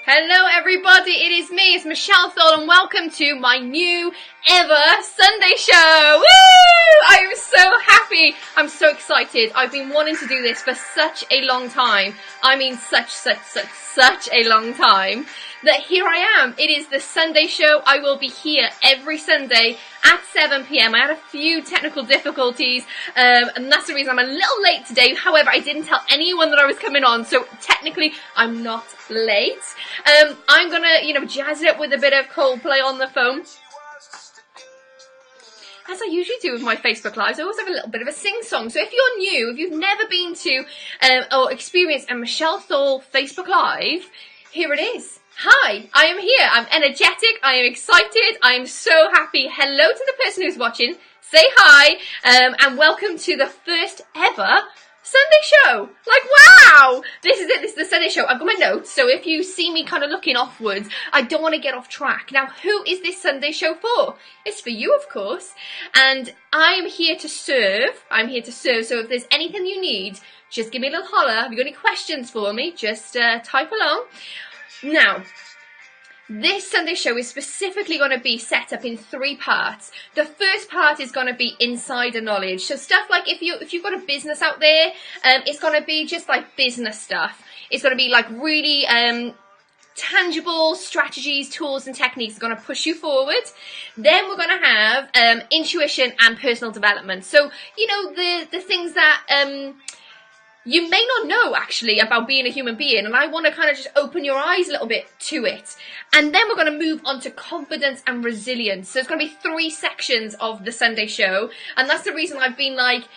Hello everybody, it is me, it's Michelle Thole, and welcome to my new ever Sunday show. Woo! I am so happy, I'm so excited. I've been wanting to do this for such a long time. I mean such a long time, that here I am. It is the Sunday show. I will be here every Sunday at 7 p.m. I had a few technical difficulties, and that's the reason I'm a little late today. However, I didn't tell anyone that I was coming on, so technically I'm not late. I'm gonna, jazz it up with a bit of Coldplay on the phone, as I usually do with my Facebook Lives. I always have a little bit of a sing-song. So if you're new, if you've never been to or experienced a Michelle Thole Facebook Live, here it is. Hi, I am here. I'm energetic. I am excited. I am so happy. Hello to the person who's watching. Say hi, and welcome to the first ever Sunday show. Like, wow, this is it. This is the Sunday show. I've got my notes, so if you see me kind of looking offwards, I don't want to get off track. Now, who is this Sunday show for? It's for you, of course, and I am here to serve. I'm here to serve, so if there's anything you need, just give me a little holler. Have you got any questions for me? Just type along. Now, this Sunday show is specifically going to be set up in 3 parts. The first part is going to be insider knowledge. So stuff like if you've got a business out there, it's going to be just like business stuff. It's going to be like really tangible strategies, tools and techniques that are going to push you forward. Then we're going to have intuition and personal development. So, the things that you may not know actually about being a human being, and I want to kind of just open your eyes a little bit to it. And then we're going to move on to confidence and resilience. So it's going to be 3 sections of the Sunday show, and that's the reason I've been like,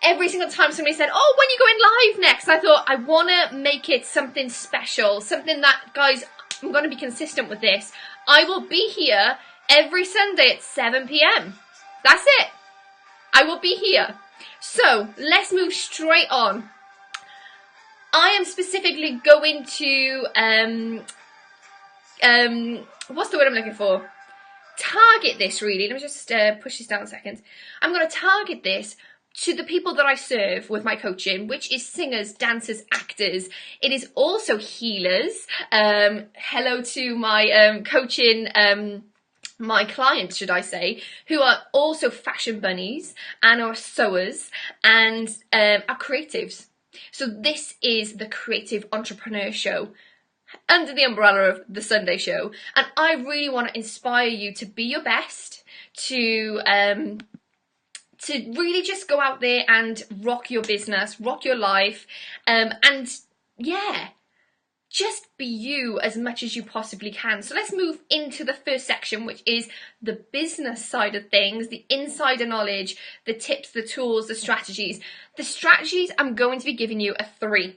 every single time somebody said, oh, when are you going live next? I thought I want to make it something special, something that, guys, I'm going to be consistent with this. I will be here every Sunday at 7 p.m. That's it. I will be here. So let's move straight on. I am specifically going to what's the word I'm looking for? Target this, really. Let me just push this down a second. I'm going to target this to the people that I serve with my coaching, which is singers, dancers, actors. It is also healers. Hello to my coaching my clients, should I say, who are also fashion bunnies and are sewers and are creatives. So this is the Creative Entrepreneur Show under the umbrella of the Sunday show, and I really want to inspire you to be your best, to really just go out there and rock your business, rock your life, and yeah, just be you as much as you possibly can. So let's move into the first section, which is the business side of things, the insider knowledge, the tips, the tools, the strategies. The strategies I'm going to be giving you are 3.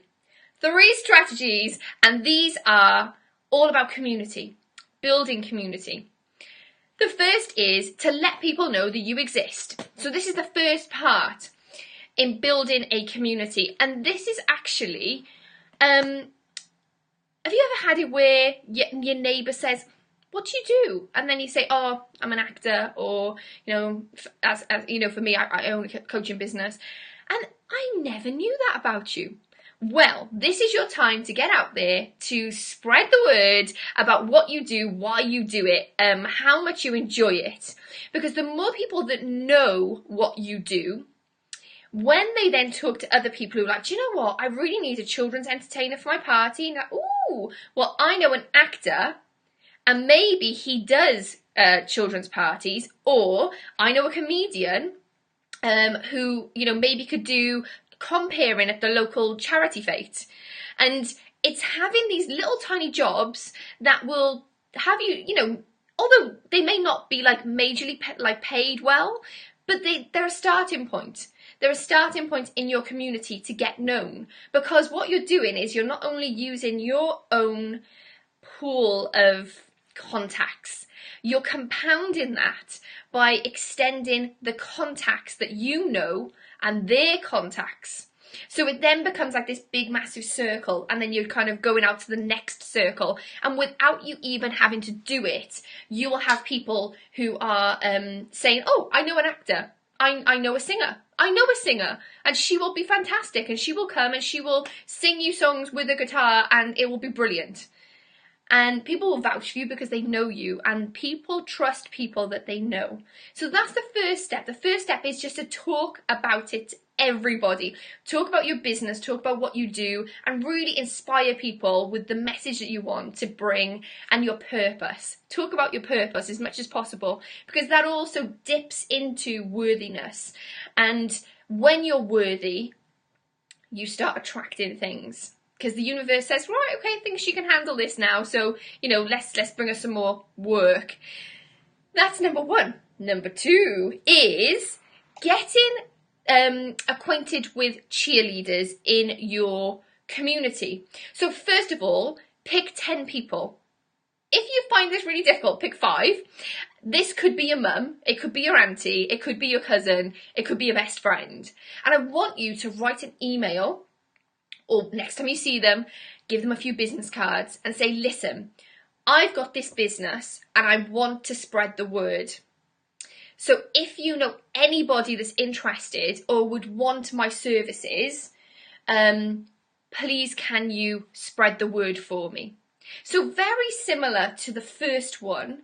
3 strategies, and these are all about community, building community. The first is to let people know that you exist. So this is the first part in building a community, and this is actually have you ever had it where your neighbour says, what do you do? And then you say, oh, I'm an actor, or, as for me, I own a coaching business. And I never knew that about you. Well, this is your time to get out there, to spread the word about what you do, why you do it, how much you enjoy it. Because the more people that know what you do, when they then talk to other people who are like, do you know what, I really need a children's entertainer for my party. And like, ooh, well, I know an actor, and maybe he does children's parties, or I know a comedian who, maybe could do comparing at the local charity fete. And it's having these little tiny jobs that will have you, although they may not be like majorly paid well, but they're a starting point. They're a starting point in your community to get known, because what you're doing is you're not only using your own pool of contacts, you're compounding that by extending the contacts that you know and their contacts. So it then becomes like this big massive circle, and then you're kind of going out to the next circle, and without you even having to do it, you will have people who are saying, oh, I know an actor, I know a singer, and she will be fantastic, and she will come and she will sing you songs with a guitar, and it will be brilliant. and people will vouch for you because they know you, and people trust people that they know. So that's the first step. The first step is just to talk about it to everybody. Talk about your business, talk about what you do, and really inspire people with the message that you want to bring and your purpose. Talk about your purpose as much as possible, because that also dips into worthiness. And when you're worthy, you start attracting things, because the universe says, right, okay, I think she can handle this now, so let's bring her some more work. That's number one. Number two is getting acquainted with cheerleaders in your community. So first of all, pick 10 people. If you find this really difficult, pick 5. This could be your mum, it could be your auntie, it could be your cousin, it could be your best friend. And I want you to write an email, or next time you see them, give them a few business cards and say, listen, I've got this business and I want to spread the word. So if you know anybody that's interested or would want my services, please can you spread the word for me? So very similar to the first one,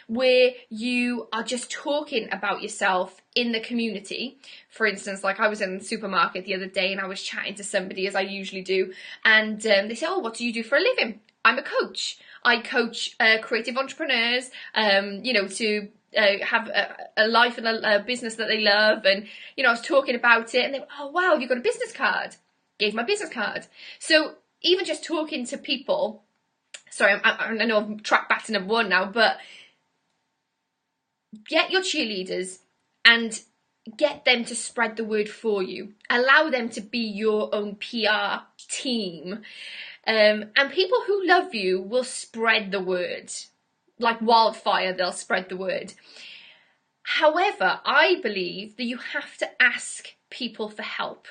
where you are just talking about yourself in the community. For instance, like I was in the supermarket the other day and I was chatting to somebody, as I usually do, and they said, oh, what do you do for a living? I'm a coach. I coach creative entrepreneurs, to have a life and a business that they love. And, I was talking about it and they were, oh, wow, you've got a business card. Gave my business card. So even just talking to people, sorry, I know I've tracked back to number 1 now, but get your cheerleaders and get them to spread the word for you. Allow them to be your own PR team. And people who love you will spread the word. Like wildfire, they'll spread the word. However, I believe that you have to ask people for help.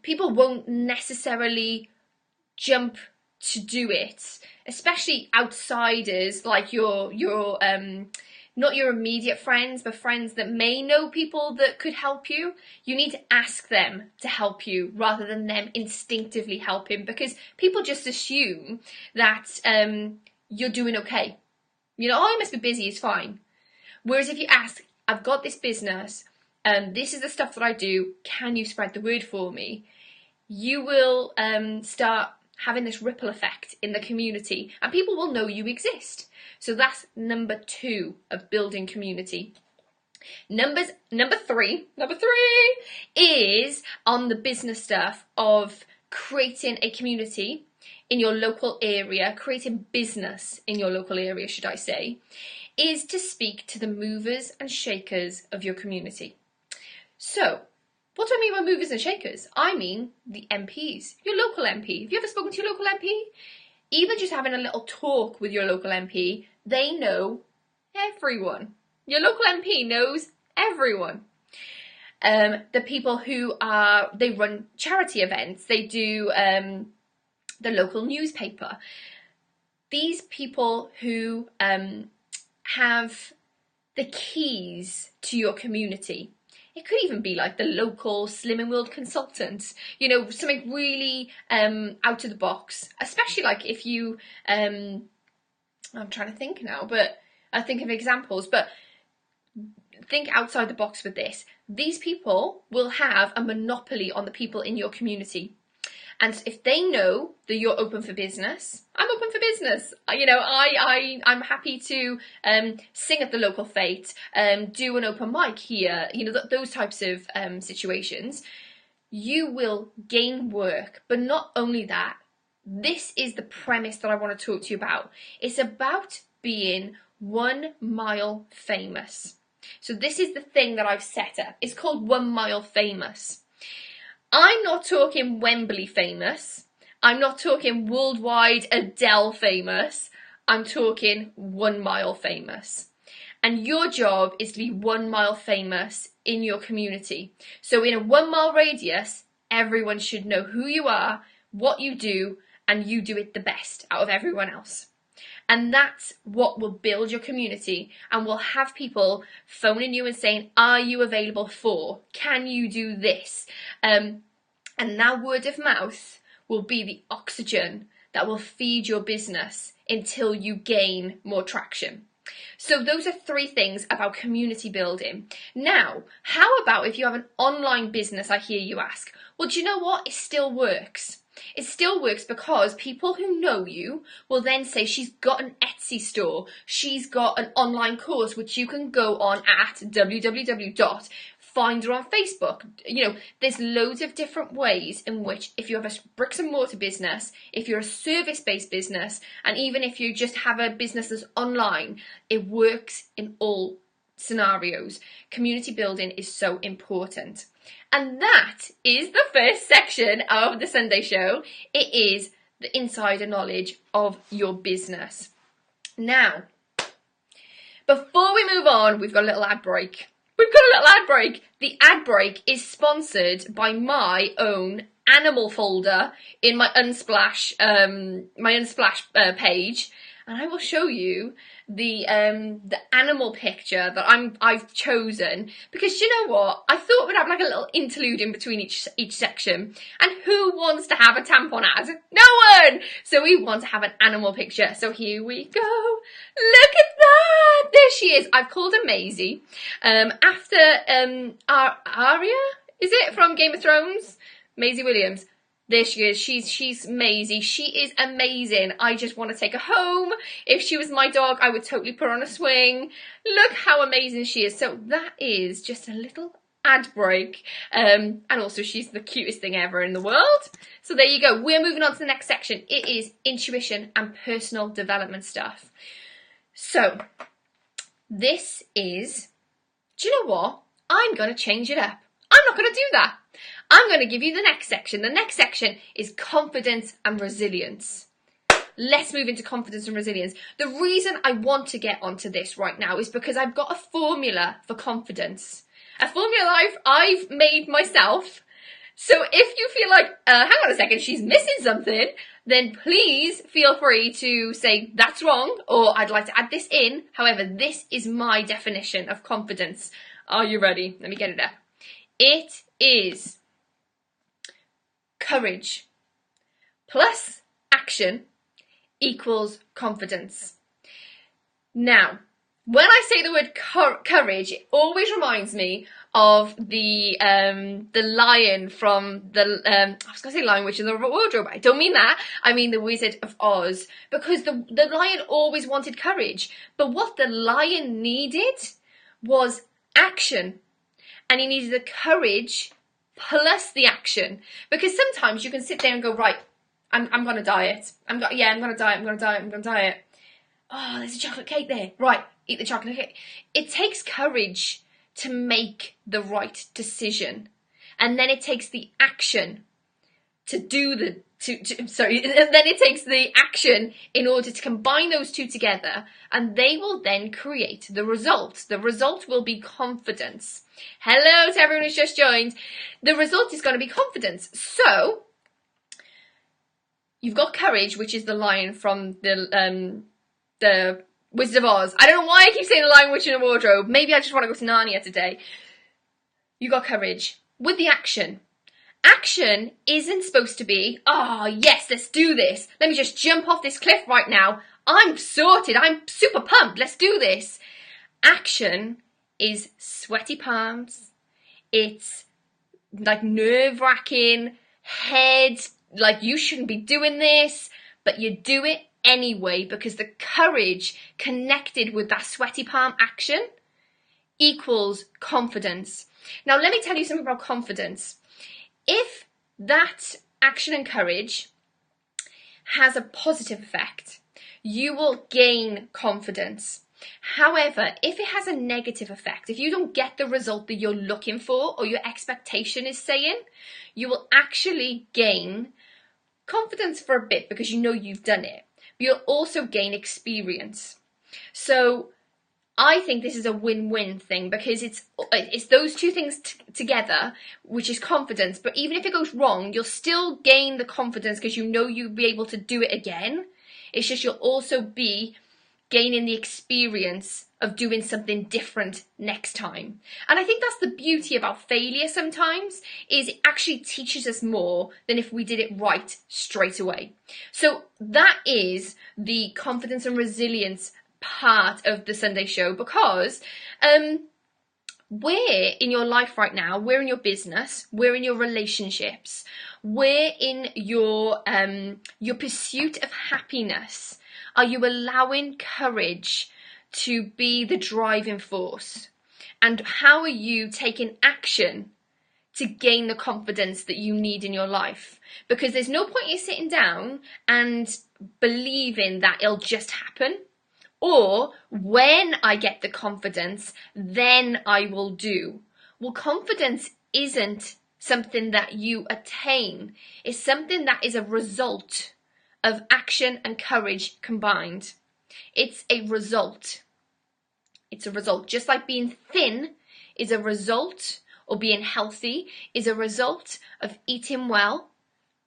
People won't necessarily jump to do it, especially outsiders, like your not your immediate friends, but friends that may know people that could help you. You need to ask them to help you rather than them instinctively helping, because people just assume that you're doing okay. Oh, you must be busy, it's fine. Whereas if you ask, I've got this business, this is the stuff that I do, can you spread the word for me? You will start having this ripple effect in the community, and people will know you exist. So that's number 2 of building community. Number three is on the business stuff of creating a community in your local area, creating business in your local area, should I say, is to speak to the movers and shakers of your community. So, what do I mean by movers and shakers? I mean the MPs, your local MP. Have you ever spoken to your local MP? Even just having a little talk with your local MP, they know everyone. Your local MP knows everyone. The people who they run charity events, they do the local newspaper. These people who have the keys to your community. It could even be like the local Slimming World consultant, something really out of the box, especially like if you, I'm trying to think now, but I think of examples, but think outside the box with this. These people will have a monopoly on the people in your community. And if they know that you're open for business, I'm open for business. I'm happy to sing at the local fete, do an open mic here, those types of situations. You will gain work. But not only that, this is the premise that I want to talk to you about. It's about being 1 mile famous. So this is the thing that I've set up. It's called 1 mile famous. I'm not talking Wembley famous. I'm not talking worldwide Adele famous. I'm talking 1 mile famous. And your job is to be 1 mile famous in your community. So in a 1 mile radius, everyone should know who you are, what you do, and you do it the best out of everyone else. And that's what will build your community and will have people phoning you and saying, are you available for? Can you do this? And now word of mouth will be the oxygen that will feed your business until you gain more traction. So those are 3 things about community building. Now, how about if you have an online business, I hear you ask? Well, do you know what? It still works. It still works because people who know you will then say she's got an Etsy store, she's got an online course which you can go on at www. Find her on Facebook. You know, there's loads of different ways in which, if you have a bricks and mortar business, if you're a service-based business, and even if you just have a business that's online, it works in all scenarios. Community building is so important. And that is the first section of the Sunday show. It is the insider knowledge of your business. Now, before we move on, we've got a little ad break. The ad break is sponsored by my own animal folder in my Unsplash page, and I will show you the animal picture that I've chosen, because you know what? I thought we'd have like a little interlude in between each section. And who wants to have a tampon ad? No one! So we want to have an animal picture. So here we go. Look at that! There she is. I've called her Maisie. After Arya, is it, from Game of Thrones? Maisie Williams. There she is. She's Maisie. She is amazing. I just want to take her home. If she was my dog, I would totally put her on a swing. Look how amazing she is. So that is just a little ad break. And also she's the cutest thing ever in the world. So there you go. We're moving on to the next section. It is intuition and personal development stuff. So this is, do you know what? I'm going to change it up. I'm not going to do that. I'm going to give you the next section. The next section is confidence and resilience. Let's move into confidence and resilience. The reason I want to get onto this right now is because I've got a formula for confidence. A formula I've made myself. So if you feel like, hang on a second, she's missing something, then please feel free to say that's wrong, or I'd like to add this in. However, this is my definition of confidence. Are you ready? Let me get it up. It is courage plus action equals confidence. Now, when I say the word courage, it always reminds me of the lion from the I was going to say Lion, Witch, and the Wardrobe. I don't mean that. I mean the Wizard of Oz, because the lion always wanted courage, but what the lion needed was action, and he needed the courage plus the action, because sometimes you can sit there and go, right, I'm going to diet. I'm going to diet. Oh, there's a chocolate cake there. Right, eat the chocolate cake. It takes courage to make the right decision, and then it takes the action to do the and then it takes the action in order to combine those two together, and they will then create the result. The result will be confidence. Hello to everyone who's just joined. The result is going to be confidence. So you've got courage, which is the lion from the Wizard of Oz. I don't know why I keep saying the Lion, Witch, and the Wardrobe. Maybe I just want to go to Narnia today. You got courage with the action. Action isn't supposed to be, oh yes, let's do this. Let me just jump off this cliff right now. I'm sorted. I'm super pumped. Let's do this. Action is sweaty palms. It's like nerve-wracking, head, like you shouldn't be doing this, but you do it anyway, because the courage connected with that sweaty palm action equals confidence. Now, let me tell you something about confidence. If that action and courage has a positive effect, you will gain confidence. However, if it has a negative effect, if you don't get the result that you're looking for or your expectation is saying, you will actually gain confidence for a bit because you know you've done it. But you'll also gain experience. So I think this is a win-win thing, because it's those two things together, which is confidence. But even if it goes wrong, you'll still gain the confidence because you know you'll be able to do it again. It's just you'll also be gaining the experience of doing something different next time. And I think that's the beauty about failure sometimes, is it actually teaches us more than if we did it right straight away. So that is the confidence and resilience part of the Sunday show, because where in your life right now, where in your business, where in your relationships, where in your pursuit of happiness are you allowing courage to be the driving force? And how are you taking action to gain the confidence that you need in your life? Because there's no point in you sitting down and believing that it'll just happen. Or when I get the confidence, then I will do. Well, confidence isn't something that you attain. It's something that is a result of action and courage combined. It's a result. It's a result. Just like being thin is a result, or being healthy is a result of eating well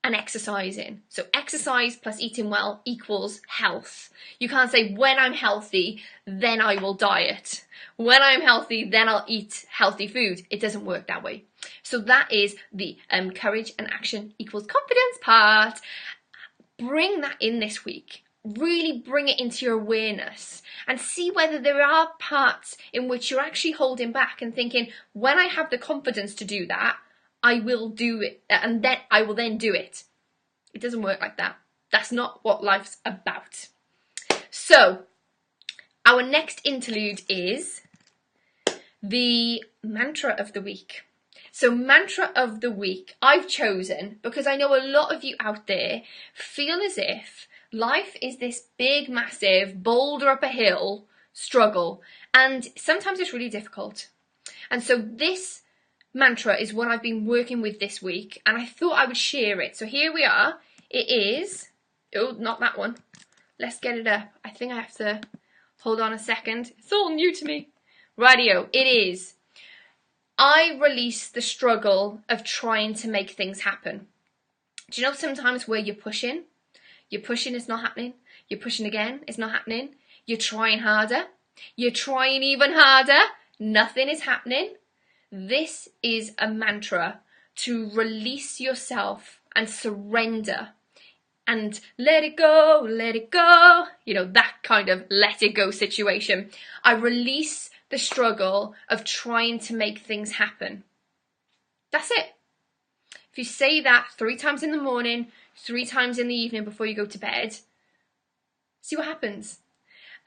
and exercising. So exercise plus eating well equals health. You can't say, when I'm healthy, then I will diet. When I'm healthy, then I'll eat healthy food. It doesn't work that way. So that is the courage and action equals confidence part. Bring that in this week. Really bring it into your awareness and see whether there are parts in which you're actually holding back and thinking, when I have the confidence to do that, I will do it, and then I will then do it. It doesn't work like that. That's not what life's about. So, our next interlude is the mantra of the week. So, mantra of the week I've chosen because I know a lot of you out there feel as if life is this big, massive, boulder up a hill struggle, and sometimes it's really difficult. And so this mantra is what I've been working with this week, and I thought I would share it. So here we are. It is, oh, not that one. Let's get it up. I think I have to hold on a second. It's all new to me. Radio. It is, I release the struggle of trying to make things happen. Do you know sometimes where you're pushing, it's not happening. You're pushing again, it's not happening. You're trying harder. You're trying even harder. Nothing is happening. This is a mantra to release yourself and surrender and let it go, let it go. You know, that kind of let it go situation. I release the struggle of trying to make things happen. That's it. If you say that 3 times in the morning, 3 times in the evening before you go to bed, see what happens.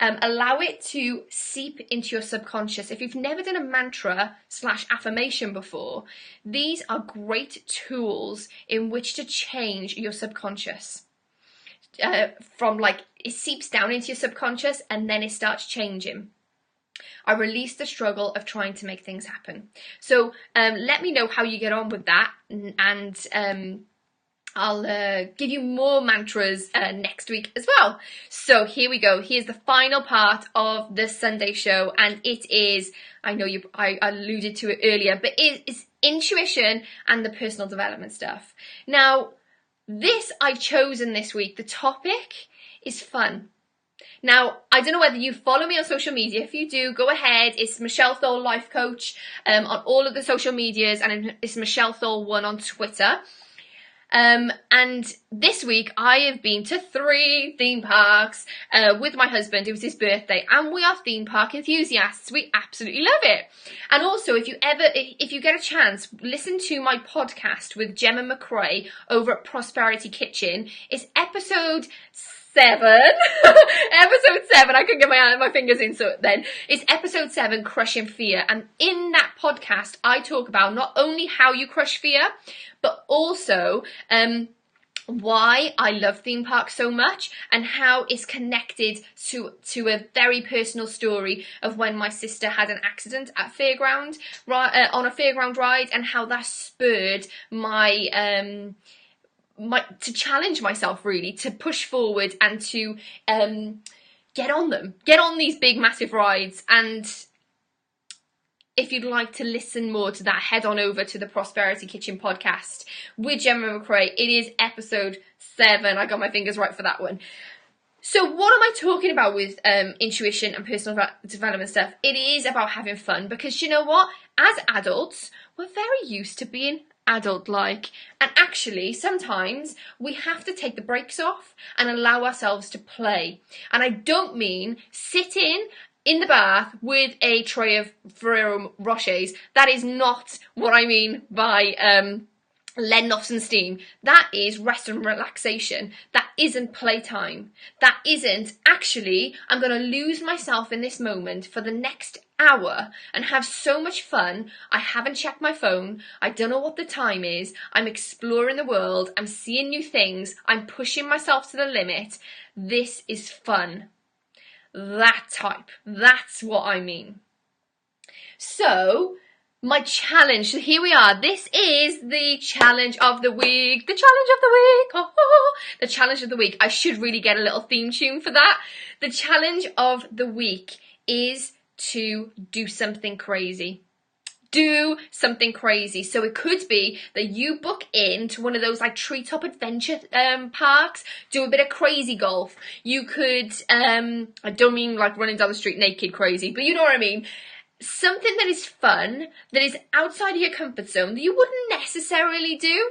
Allow it to seep into your subconscious. If you've never done a mantra / affirmation before, these are great tools in which to change your subconscious. From like, it seeps down into your subconscious and then it starts changing. I release the struggle of trying to make things happen. So let me know how you get on with that, and I'll give you more mantras next week as well. So here we go. Here's the final part of the Sunday show, and it is, I know I alluded to it earlier, but it's intuition and the personal development stuff. Now, this I've chosen this week. The topic is fun. Now, I don't know whether you follow me on social media. If you do, go ahead. It's Michelle Thole Life Coach on all of the social medias, and it's Michelle Thole 1 on Twitter. And this week I have been to 3 theme parks with my husband. It was his birthday, and we are theme park enthusiasts. We absolutely love it. And also, if you get a chance, listen to my podcast with Gemma McRae over at Prosperity Kitchen. It's episode 7. Episode 7. I couldn't get my fingers into it then. It's episode 7, Crushing Fear. And in that podcast, I talk about not only how you crush fear, but also why I love theme parks so much, and how it's connected to a very personal story of when my sister had an accident at on a fairground ride, and how that spurred my to challenge myself, really, to push forward and to get on these big massive rides. And if you'd like to listen more to that, head on over to the Prosperity Kitchen podcast with Gemma McRae. It is episode 7. I got my fingers right for that one. So what am I talking about with intuition and personal development stuff? It is about having fun, because you know what? As adults, we're very used to being adult-like, and actually sometimes we have to take the brakes off and allow ourselves to play. And I don't mean sitting in the bath with a tray of Ferrero Rochers. That is not what I mean by letting off some steam. That is rest and relaxation. That isn't playtime. That isn't actually, I'm going to lose myself in this moment for the next hour and have so much fun. I haven't checked my phone. I don't know what the time is. I'm exploring the world. I'm seeing new things. I'm pushing myself to the limit. This is fun. That type. That's what I mean. So, my challenge, so here we are. This is the challenge of the week. The challenge of the week. Oh, the challenge of the week. I should really get a little theme tune for that. The challenge of the week is to do something crazy. Do something crazy. So it could be that you book into one of those like treetop adventure parks, do a bit of crazy golf. You could, I don't mean like running down the street naked crazy, but you know what I mean. Something that is fun, that is outside of your comfort zone, that you wouldn't necessarily do.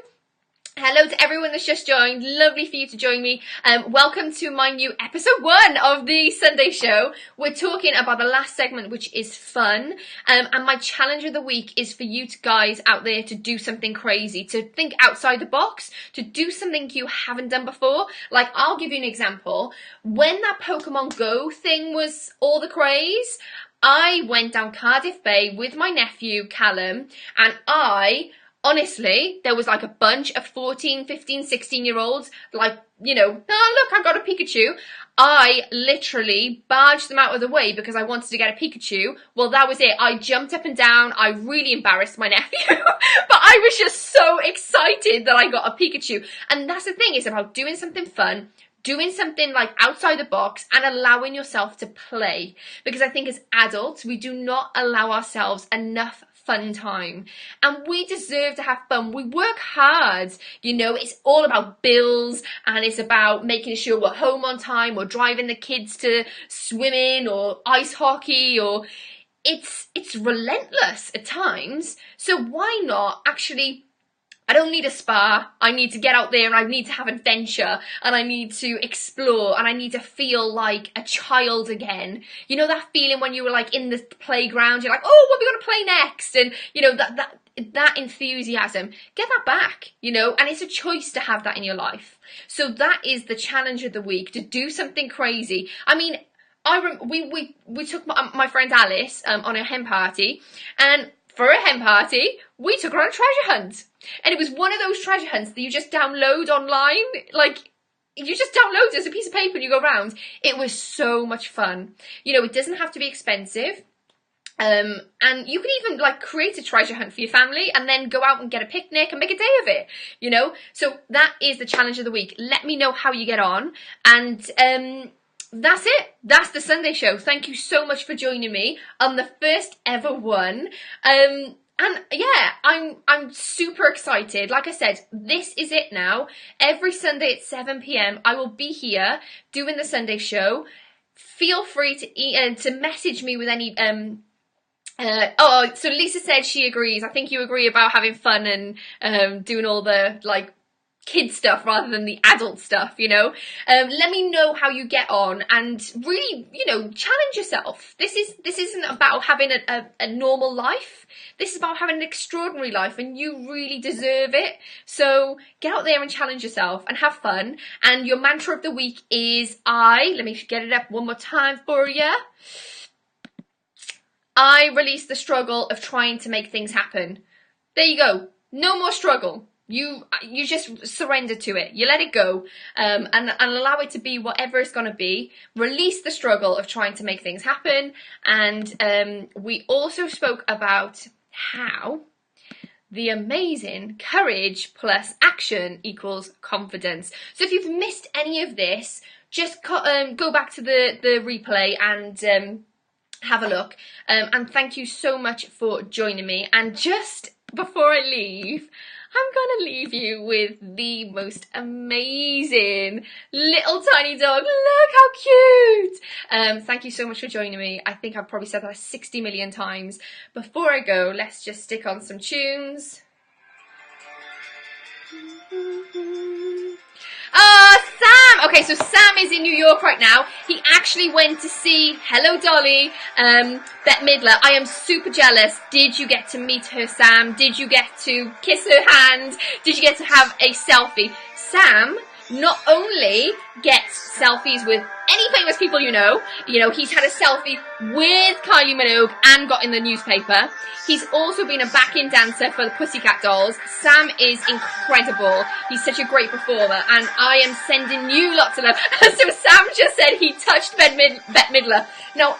Hello to everyone that's just joined. Lovely for you to join me. Welcome to my new episode 1 of the Sunday show. We're talking about the last segment, which is fun. And my challenge of the week is for you guys out there to do something crazy, to think outside the box, to do something you haven't done before. Like, I'll give you an example. When that Pokemon Go thing was all the craze, I went down Cardiff Bay with my nephew, Callum, and honestly, there was like a bunch of 14, 15, 16-year-olds, like, you know, oh, look, I've got a Pikachu. I literally barged them out of the way because I wanted to get a Pikachu. Well, that was it. I jumped up and down. I really embarrassed my nephew, but I was just so excited that I got a Pikachu. And that's the thing, it's about doing something fun, doing something like outside the box, and allowing yourself to play. Because I think as adults, we do not allow ourselves enough fun time, and we deserve to have fun. We work hard, you know, it's all about bills, and it's about making sure we're home on time, or driving the kids to swimming or ice hockey, or it's relentless at times. So why not actually, I don't need a spa, I need to get out there and I need to have adventure and I need to explore and I need to feel like a child again. You know that feeling when you were like in the playground, you're like, oh, what are we going to play next? And you know, that enthusiasm, get that back, you know, and it's a choice to have that in your life. So that is the challenge of the week, to do something crazy. I mean, we took my friend Alice on a hen party, and for a hen party, we took her on a treasure hunt. And it was one of those treasure hunts that you just download online. Like, you just download it as a piece of paper and you go around. It was so much fun. You know, it doesn't have to be expensive. And you can even like create a treasure hunt for your family and then go out and get a picnic and make a day of it, you know? So that is the challenge of the week. Let me know how you get on. And, that's it. That's the Sunday show. Thank you so much for joining me on the first ever one. And yeah, I'm super excited. Like I said, this is it now. Every Sunday at 7 p.m. I will be here doing the Sunday show. Feel free to message me with any so Lisa said she agrees. I think you agree about having fun and doing all the like kid stuff rather than the adult stuff, you know. Let me know how you get on, and really, you know, challenge yourself. This isn't about having a normal life. This is about having an extraordinary life, and you really deserve it. So get out there and challenge yourself and have fun. And your mantra of the week is let me get it up one more time for you. I release the struggle of trying to make things happen. There you go. No more struggle. You just surrender to it. You let it go, and allow it to be whatever it's going to be. Release the struggle of trying to make things happen. And we also spoke about how the amazing courage plus action equals confidence. So if you've missed any of this, just go back to the replay and have a look. And thank you so much for joining me. And just before I leave, I'm gonna leave you with the most amazing little tiny dog. Look how cute! Thank you so much for joining me. I think I've probably said that 60 million times. Before I go, let's just stick on some tunes. Sam! Okay, so Sam is in New York right now. He actually went to see Hello Dolly, Bette Midler. I am super jealous. Did you get to meet her, Sam? Did you get to kiss her hand? Did you get to have a selfie? Sam not only gets selfies with any famous people you know, he's had a selfie with Kylie Minogue and got in the newspaper. He's also been a backing dancer for the Pussycat Dolls. Sam is incredible. He's such a great performer, and I am sending you lots of love. So Sam just said he touched Bette Midler. Now,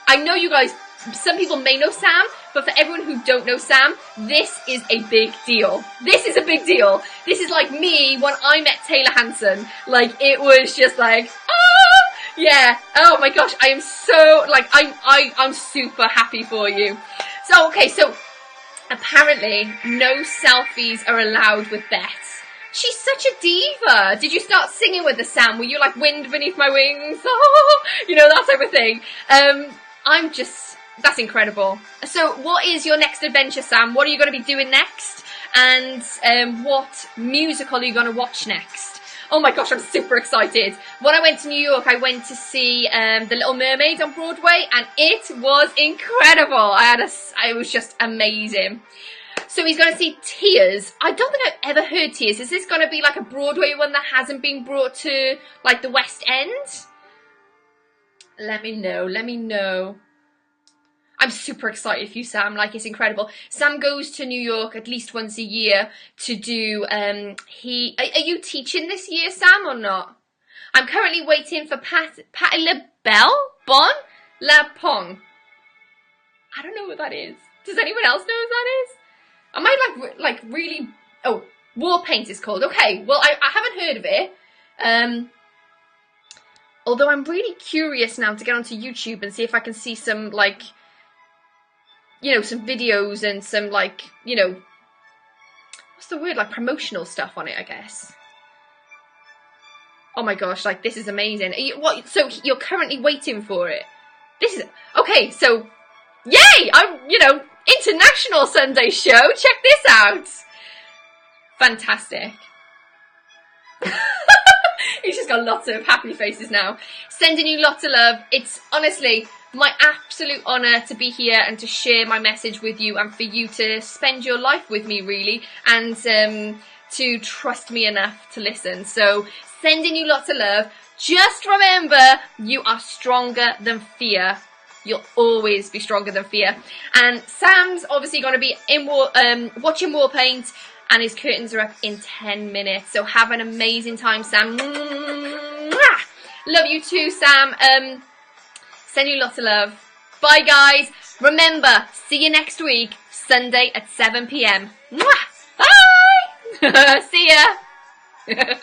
I know you guys, some people may know Sam, but for everyone who don't know Sam, this is a big deal. This is a big deal. This is like me when I met Taylor Hanson. Like, it was just like, oh, yeah. Oh my gosh, I am so, like, I'm super happy for you. So, okay, so apparently no selfies are allowed with Bette. She's such a diva. Did you start singing with the Sam? Were you like wind beneath my wings? Oh, that type of thing. That's incredible. So what is your next adventure, Sam? What are you going to be doing next? And what musical are you going to watch next? Oh my gosh, I'm super excited. When I went to New York, I went to see The Little Mermaid on Broadway, and it was incredible. It was just amazing. So he's going to see Tears. I don't think I've ever heard Tears. Is this going to be like a Broadway one that hasn't been brought to like the West End? Let me know. I'm super excited for you, Sam. Like, it's incredible. Sam goes to New York at least once a year to do, are you teaching this year, Sam, or not? I'm currently waiting for Patti LaBelle, La Pong. I don't know what that is. Does anyone else know what that is? Am I like really, oh, War Paint is called. Okay, well, I haven't heard of it. Although I'm really curious now to get onto YouTube and see if I can see some, like, some videos and some, like, what's the word, like, promotional stuff on it, I guess. Oh my gosh, like, this is amazing. So you're currently waiting for it? This is, okay, so, yay! I'm, international Sunday show. Check this out. Fantastic. He's just got lots of happy faces now. Sending you lots of love. It's honestly my absolute honour to be here and to share my message with you, and for you to spend your life with me, really, and to trust me enough to listen. So, sending you lots of love. Just remember, you are stronger than fear. You'll always be stronger than fear. And Sam's obviously going to be in watching War Paint, and his curtains are up in 10 minutes. So have an amazing time, Sam. Mwah! Love you too, Sam. Send you lots of love. Bye, guys. Remember, see you next week, Sunday at 7 p.m. Mwah! Bye! See ya!